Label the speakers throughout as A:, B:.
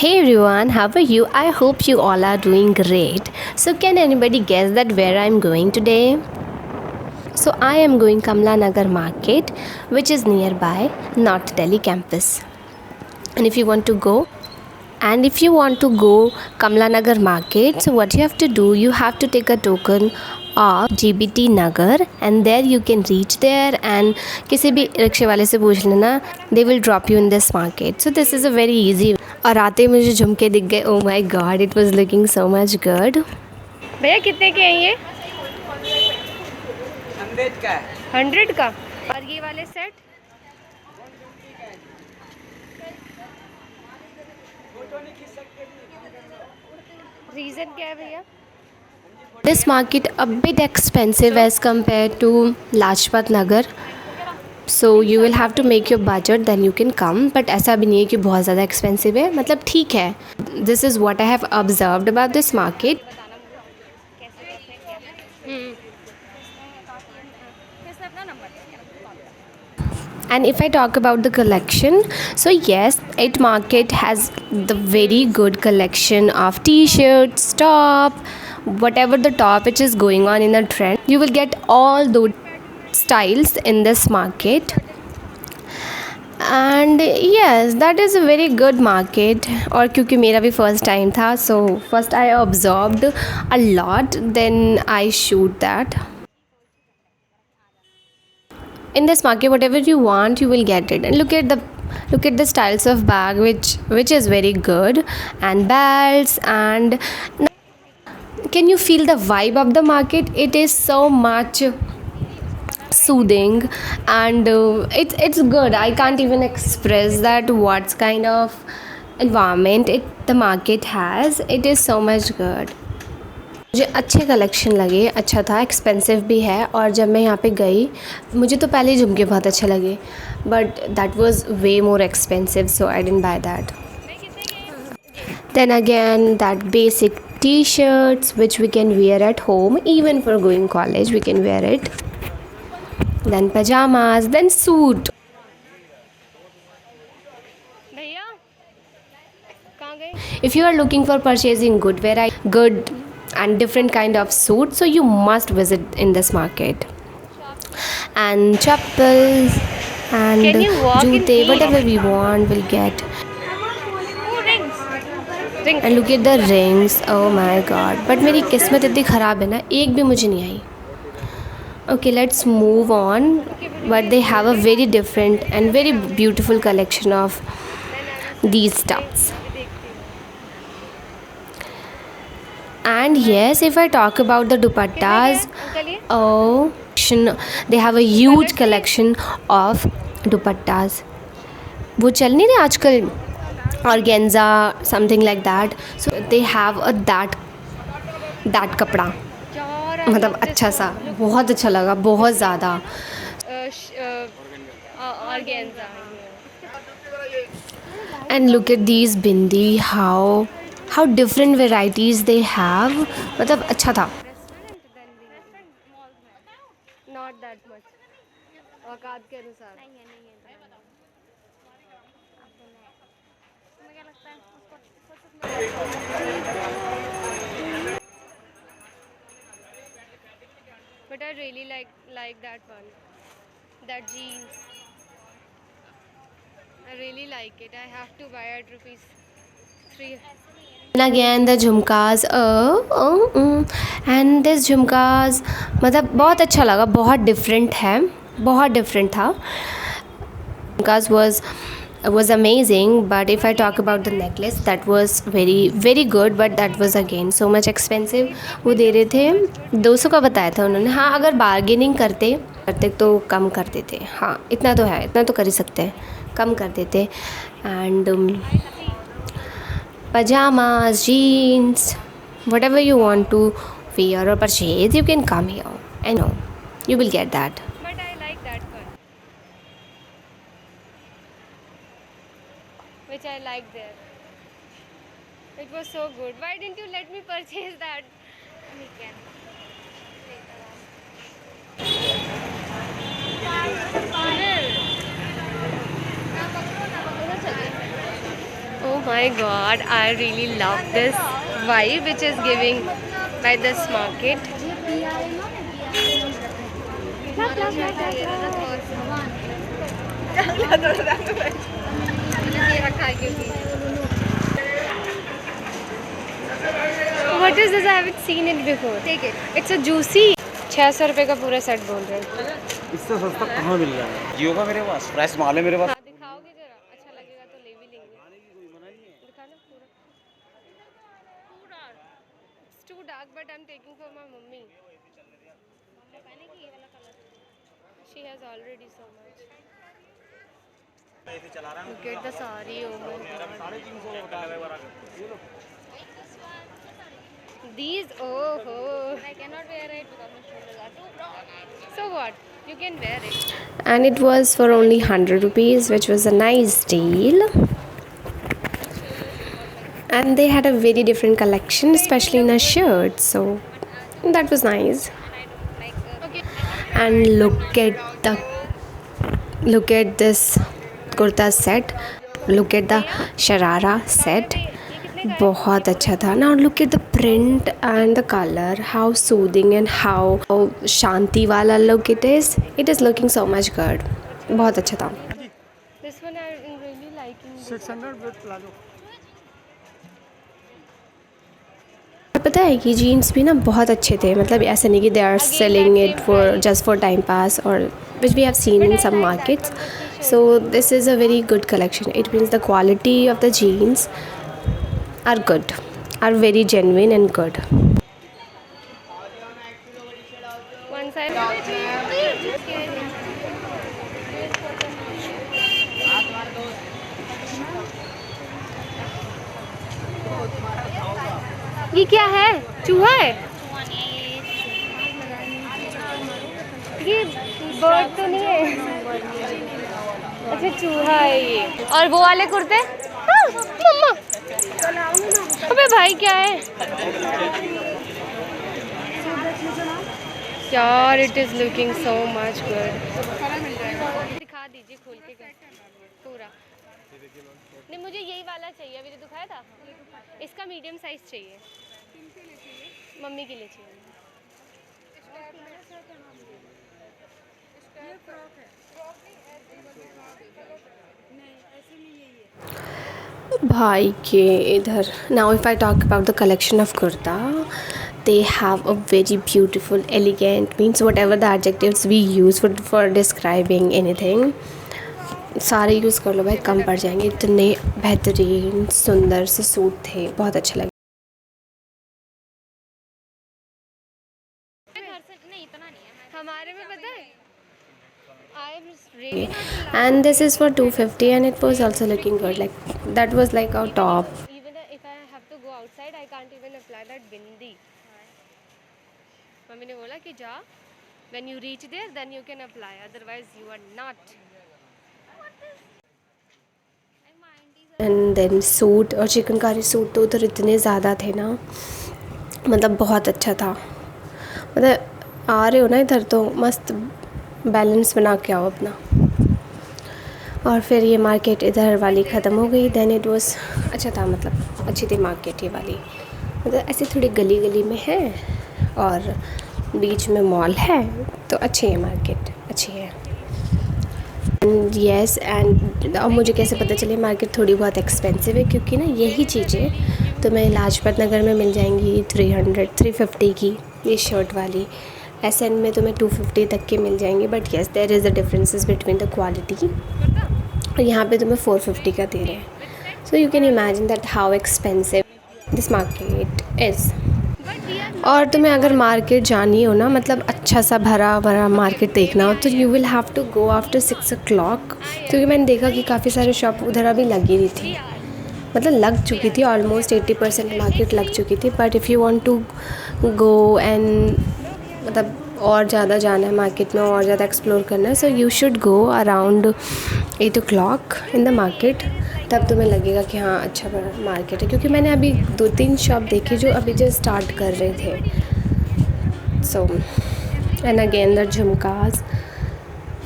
A: Hey everyone, how are you? I hope you all are doing great. So, can anybody guess that where I'm going today? So, I am going Kamla Nagar Market, which is nearby North Delhi campus. And if you want to go, Kamla Nagar Market, so what you have to do, you have to take a token of GBT Nagar and there you can reach there and किसी भी रिक्शे वाले से पूछ लेना, they will drop you in this market. So this is a very easy. और आते ही मुझे झुमके दिख गए. Oh my god, it was looking so much good. भैया कितने के हैं ये?
B: 100 का है।
A: 100 का. और ये वाले सेट? रीज़न क्या है भैया? This market a bit expensive as compared to Lajpat Nagar. So you will have to make your budget then you can come. But ऐसा भी नहीं है कि बहुत ज़्यादा expensive है, मतलब ठीक है. This is what I have observed about this market. And if I talk about the collection, so yes, it market has the very good collection of t-shirts, top, whatever the top which is going on in a trend, you will get all those styles in this market. And yes, that is a very good market. और क्योंकि मेरा भी first time था, so first I observed a lot, then I shoot that. In this market, whatever you want you will get it. And look at the styles of bag which is very good, and belts. And can you feel the vibe of the market? It is so much soothing and it's good. I can't even express that what kind of environment the market has. It is so much good. मुझे अच्छे collection लगे, अच्छा था, expensive भी है. और जब मैं यहाँ पे गई, मुझे तो पहले ही झुमके बहुत अच्छे लगे, but that was way more expensive, so I didn't by that. Then again, that basic t-shirts which we can wear at home, even for going college we can wear it. Then pajamas, then suit. If you are looking for purchasing good variety, good and different kind of suit, so you must visit in this market. And chappals and joote, whatever we want we'll get. And look at the rings. Oh my god, but मेरी किस्मत इतनी ख़राब है ना, एक भी मुझे नहीं आई. Okay, let's move on. But they have a very different and very beautiful collection of these stuffs. And yes, if I talk about the dupattas, oh, they have a huge collection of dupattas. वो चल नहीं रहे आजकल, organza, something like that. So they have a that कपड़ा, मतलब अच्छा सा, बहुत अच्छा लगा, बहुत ज़्यादा. Organza. And look at these bindi, how different varieties they have. मतलब अच्छा था. Not that much. औकात के अनुसार. But I really like that one, that jeans. I really like it. I have to buy at ₹3. And again the झुमकास, and this झुमकास मतलब बहुत अच्छा लगा, बहुत डिफरेंट है, बहुत डिफरेंट था. झुमकास was amazing. But if I talk about the necklace, that was very good, but that was again so much expensive. वो दे रहे थे 200 का बताया था उन्होंने. हाँ, अगर बार्गेनिंग करते तो कम कर देते. हाँ, इतना तो है, इतना तो कर ही सकते हैं, कम कर देते. And pajamas, jeans, whatever you want to wear or purchase, you can come here and you will get that. But I like that one, which I like there. It was so good. Why didn't you let me purchase that? We can later on. Oh my god, I really love this vibe which is giving by this market. What is this? I haven't seen it before. Take it. It's a juicy. 600 रुपए का पूरा set बोल रहे हैं.
B: इससे सस्ता कहाँ मिल रहा है? जियो का मेरे पास फ्रेश माल है मेरे पास.
A: हाँ, दिखाओगे जरा, अच्छा लगेगा तो ले भी लेंगे. दिखाना पूरा. It's too dark, but I'm taking for my mummy. She has already so much. Look at the sari. Oh my god. These, oh. I cannot wear it because my shoulders are too broad. So what? You can wear it. And it was for only 100 rupees, which was a nice deal. And they had a very different collection, especially in a shirt. So that was nice. And look at this kurta set. Look at the sharara set. बहुत अच्छा था ना. Look at the print and the color, how soothing and how शांति वाला look it is. It is looking so much good. बहुत अच्छा था. This one I am really liking. 600 with palazzo. पता है कि जीन्स भी ना बहुत अच्छे थे. मतलब ऐसा नहीं कि they are selling it for just for time pass or which we have seen in some markets. So this is a very good collection. It means the quality of the jeans are good, are very genuine and good. One side. ये क्या है? चूहा है? ये bird तो नहीं है. अच्छा चूहा है ये. और वो वाले कुर्ते? हाँ, मम्मा. अबे भाई क्या है यार. It is looking so much good. दिखा दीजिए खोल के पूरा. नहीं मुझे यही वाला चाहिए. अभी तो दिखाया था. इसका मीडियम साइज चाहिए. मम्मी के लिए चाहिए. भाई के इधर. Now if I talk about the collection of kurta, they have a very beautiful, elegant, means whatever the adjectives we use for describing anything, सारे यूज़ कर लो भाई, कम पड़ जाएंगे. इतने बेहतरीन सुंदर से सूट थे. बहुत अच्छा लगा. हमारे में पता है. And this is for 250 and it was also looking good. Like that was like our top. Even if I have to go outside, I can't even apply that bindi. Mummy ने बोला कि जा. When you reach there, then you can apply. Otherwise, you are not. And then suit और chikankari suit तो उधर इतने ज़्यादा थे ना. मतलब बहुत अच्छा था. मतलब आ रहे हो ना इधर तो मस्त बैलेंस बना के आओ अपना. और फिर ये मार्केट इधर वाली ख़त्म हो गई. देन इट वाज अच्छा था. मतलब अच्छी थी मार्केट ये वाली. मतलब ऐसे थोड़ी गली गली में है और बीच में मॉल है. तो अच्छी है मार्केट. अच्छी है. यस एंड अब मुझे कैसे पता चले मार्केट थोड़ी बहुत एक्सपेंसिव है. क्योंकि ना यही चीज़ें तुम्हें लाजपत नगर में मिल जाएंगी 350 की. ये शर्ट वाली SN में तुम्हें 250 तक के मिल जाएंगे. But yes there is the differences between the quality. और यहाँ पे तुम्हें 450 का दे रहे हैं. So you can imagine that how expensive this market is. और तुम्हें अगर मार्केट जानी हो ना, मतलब अच्छा सा भरा भरा मार्केट देखना हो, तो you will have to go after 6 o'clock. क्योंकि मैंने देखा कि काफ़ी सारे शॉप उधर अभी लगी रही थी. मतलब लग चुकी थी. ऑलमोस्ट 80% मार्केट लग चुकी थी. But if you want to go and मतलब और ज़्यादा जाना है मार्केट में और ज़्यादा एक्सप्लोर करना है, so you should go around 8 o'clock in the market. तब तुम्हें लगेगा कि हाँ अच्छा बड़ा मार्केट है. क्योंकि मैंने अभी 2-3 शॉप देखी जो अभी जो स्टार्ट कर रहे थे. So and again the jhumkas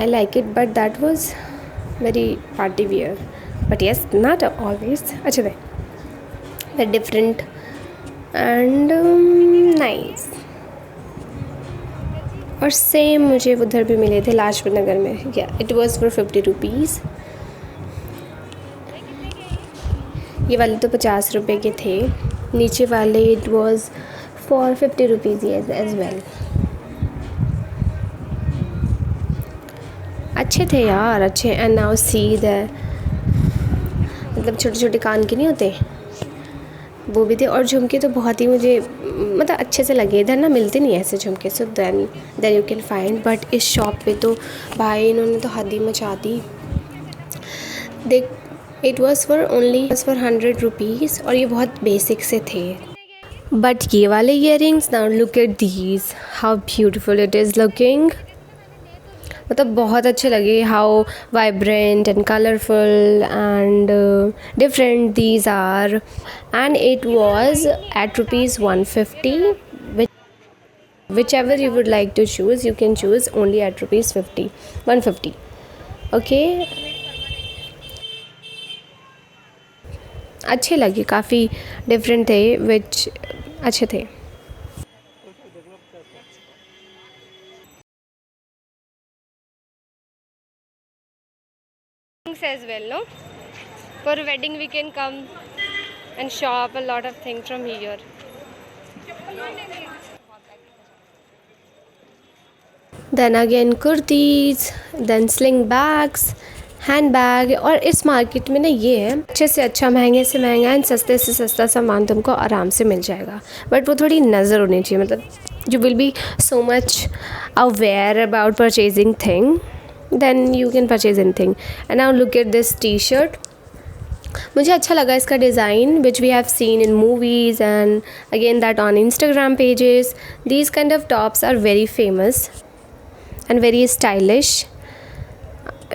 A: I like it. But that was very party wear. But yes not always. अच्छा थे. The different and nice. और सेम मुझे उधर भी मिले थे लाजपत नगर में। या इट वॉज़ फॉर 50 रुपीज़। ये वाले तो 50 रुपये के थे, नीचे वाले it was for 50 rupees as well. अच्छे थे यार, अच्छे। एंड नाउ सी द मतलब छोटे छोटे कान के नहीं होते वो भी थे। और झुमके तो बहुत ही मुझे मतलब अच्छे से लगे। इधर ना मिलते नहीं ऐसे झुमके, so then you can find. But इस शॉप पे तो भाई इन्होंने तो हद ही मचा दी। देख, इट वॉज़ फॉर 100 रुपीज़ और ये बहुत बेसिक से थे। बट ये वाले earrings, now look at these, how beautiful it is looking. मतलब बहुत अच्छे लगे, how vibrant and colourful and different these are. And it was at ₹150, whichever you would like to choose, you can choose only at ₹150. Okay, अच्छे लगे, काफ़ी different थे, विच अच्छे थे। As well, no? For wedding we can come and shop a lot of things from here. Then again kurtis, then sling bags, hand bag. और इस market में ना ये है, अच्छे से अच्छा, महंगे से महंगा एंड सस्ते से सस्ता सामान तुमको आराम से मिल जाएगा। बट वो थोड़ी नज़र होनी चाहिए, मतलब you will be so much aware about purchasing thing, then you can purchase anything. And now look at this T shirt. मुझे अच्छा लगा इसका design, which we have seen in movies and again that on Instagram pages. These kind of tops are very famous and very stylish.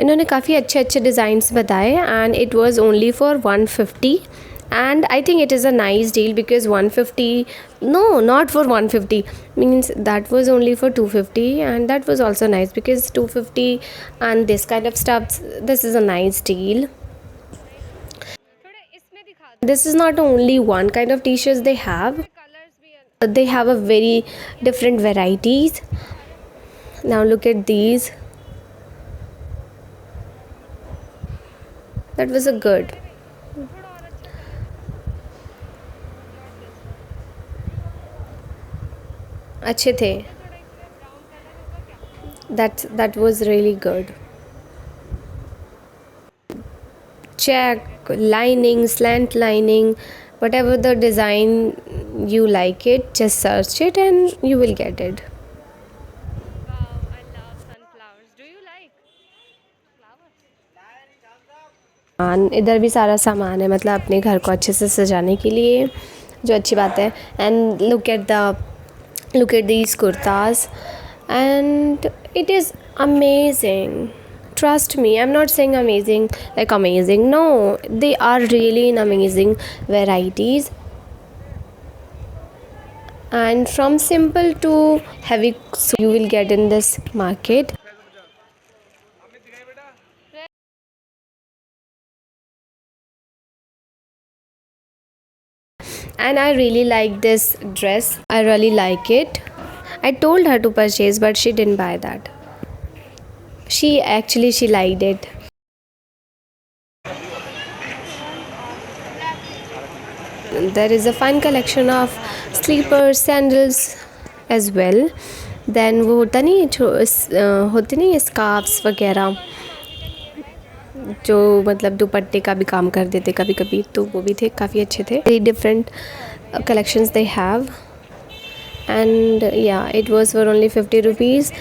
A: इन्होंने काफ़ी अच्छे अच्छे designs बताए and it was only for 150 and I think it is a nice deal because 150, no, not for 150, means that was only for 250 and that was also nice because 250 and this kind of stuff, this is a nice deal. This is not only one kind of t-shirts they have a very different varieties. Now look at these. That was a good. अच्छे थे. That was really good. Check lining, slant lining, whatever the design you like it, just search it and you will get it. Wow, I love sunflowers. Do you like flowers? इधर भी सारा सामान है, मतलब अपने घर को अच्छे से सजाने के लिए, जो अच्छी बात है। And look at these kurtas and it is amazing. Trust me, I'm not saying amazing like amazing, no, they are really in amazing varieties and from simple to heavy, so you will get in this market. And I really like this dress, I really like it. I told her to purchase but she didn't buy that. She liked it. There is a fine collection of slippers, sandals as well. Then वो होता नहीं, होते नहीं scarfs वगैरह जो मतलब दुपट्टे का भी काम कर देते कभी कभी, तो वो भी थे, काफ़ी अच्छे थे. Very different collections they have and yeah, it was for only 50 rupees.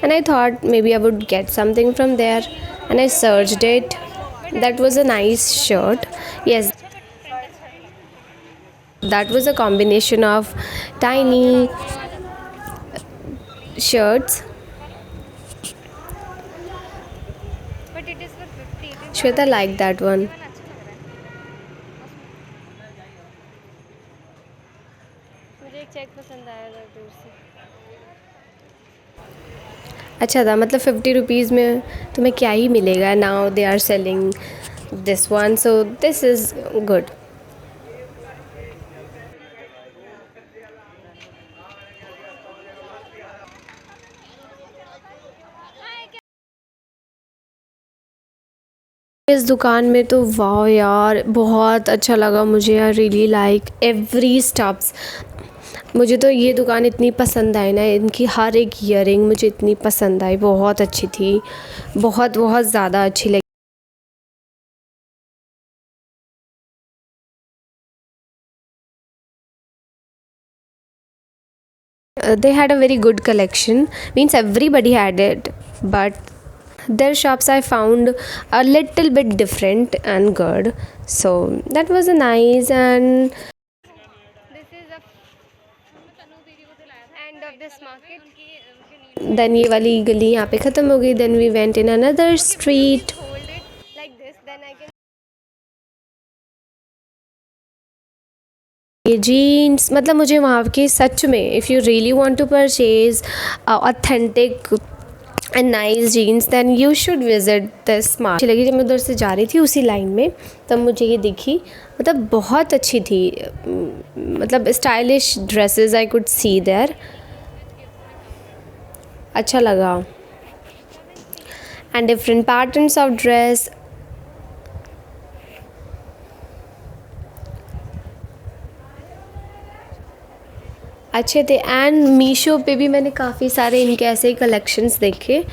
A: And I thought maybe I would get something from there and I searched it. That was a nice shirt. Yes, that was a combination of tiny shirts. But it is for 50. Shweta liked that one. अच्छा था, मतलब 50 rupees में तुम्हें क्या ही मिलेगा. Now they are selling this one, so this is good. इस दुकान में तो वाह यार, बहुत अच्छा लगा मुझे. I really like every stuffs. मुझे तो ये दुकान इतनी पसंद आई ना, इनकी हर एक ईयरिंग मुझे इतनी पसंद आई, बहुत अच्छी थी, बहुत बहुत ज़्यादा अच्छी लगी. They had a very good collection, means everybody had it, but their shops I found a little bit different and good, so that was a nice. And this is the end of this market. Then ये वाली गली यहाँ पे ख़त्म हो गई. Then we went in another street. Hold it like this, then I can. ये jeans, मतलब मुझे वहाँ के सच में, if you really want to purchase authentic and nice jeans, then you should visit this market. अच्छी लगी जब मैं उधर से जा रही थी उसी लाइन में, तब मुझे ये दिखी, मतलब बहुत अच्छी थी, मतलब stylish dresses I could see there. अच्छा लगा. And different patterns of dress. अच्छे थे. एंड मीशो पे भी मैंने काफ़ी सारे इनके ऐसे ही कलेक्शंस देखे,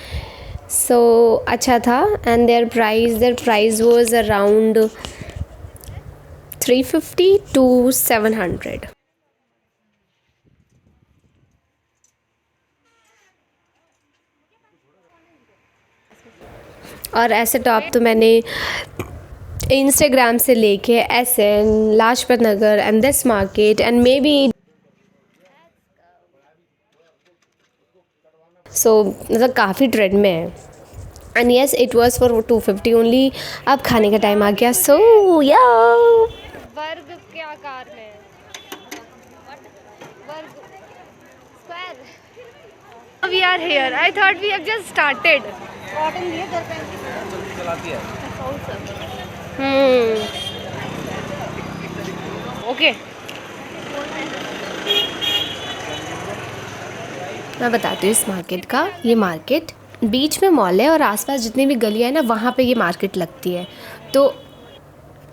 A: सो अच्छा था. And there price was around 350 to 700. और ऐसे टॉप तो मैंने इंस्टाग्राम से लेके SN, Lajpat Nagar and this market and maybe, so मतलब काफ़ी ट्रेंड में है. And yes, it was for 250 only. अब खाने का टाइम आ गया, सो या वर्ग के आकार में, वर्ग, square. We are here. I thought we have just started. Cotton लिए घर पे चलाती है. ओके, मैं बताती हूँ इस मार्केट का. ये मार्केट बीच में मॉल है और आसपास जितनी भी गलियाँ हैं ना, वहाँ पे ये मार्केट लगती है. तो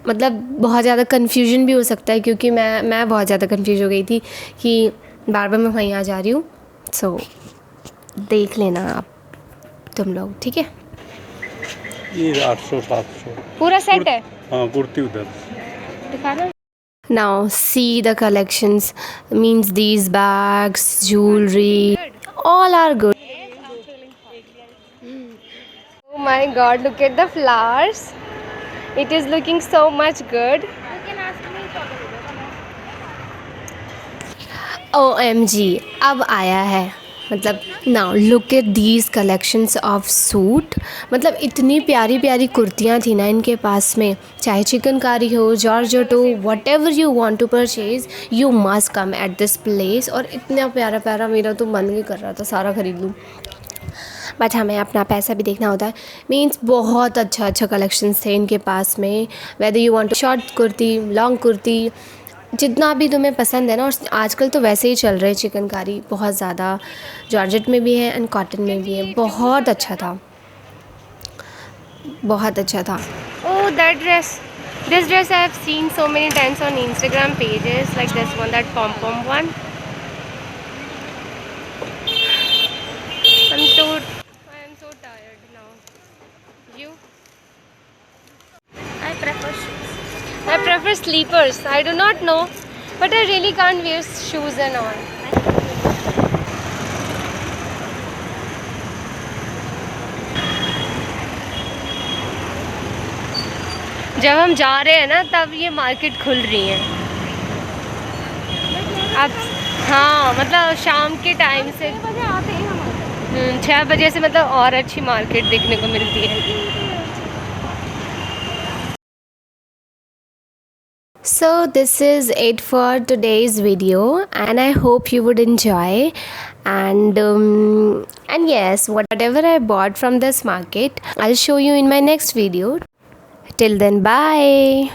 A: मतलब बहुत ज़्यादा कन्फ्यूजन भी हो सकता है, क्योंकि मैं बहुत ज़्यादा कन्फ्यूज हो गई थी कि बार बार मैं वहीं आ जा रही हूँ. सो देख लेना आप तुम लोग, ठीक है.
C: ये 800-700
A: पूरा सेट है.
C: हाँ, कुर्ती उधर
A: दिखाना. Now see the collections, means these bags, jewelry, all are good. Oh my god, look at the flowers. It is looking so much good. OMG, अब आया है, मतलब now look at these collections of suit. मतलब इतनी प्यारी प्यारी कुर्तियाँ थी ना इनके पास में, चाहे चिकनकारी हो, जॉर्जेट हो, whatever you want to purchase, you must come at this place. और इतना प्यारा प्यारा, मेरा तो मन भी कर रहा था सारा ख़रीद लूँ, बट हमें अपना पैसा भी देखना होता है. मीन्स बहुत अच्छा कलेक्शंस थे इनके पास में. Whether you want short kurti, long kurti, जितना भी तुम्हें पसंद है ना. और आजकल तो वैसे ही चल रहे चिकनकारी बहुत ज़्यादा, जॉर्जेट में भी है एंड कॉटन में भी है. बहुत अच्छा था, बहुत अच्छा था. Oh that dress, this dress I have seen so many times on Instagram pages, like this one, that pom pom one. I am so tired now. You? I prefer shoes. I prefer sleepers. I do not know, but I really can't wear shoes and all. जब हम जा रहे हैं ना, तब ये market खुल रही है. अब हाँ, मतलब शाम के टाइम से 6 बजे से, मतलब और अच्छी मार्केट देखने को मिलती है. So this is it for today's video, and I hope you would enjoy. And yes, whatever I bought from this market, I'll show you in my next video. Till then, bye.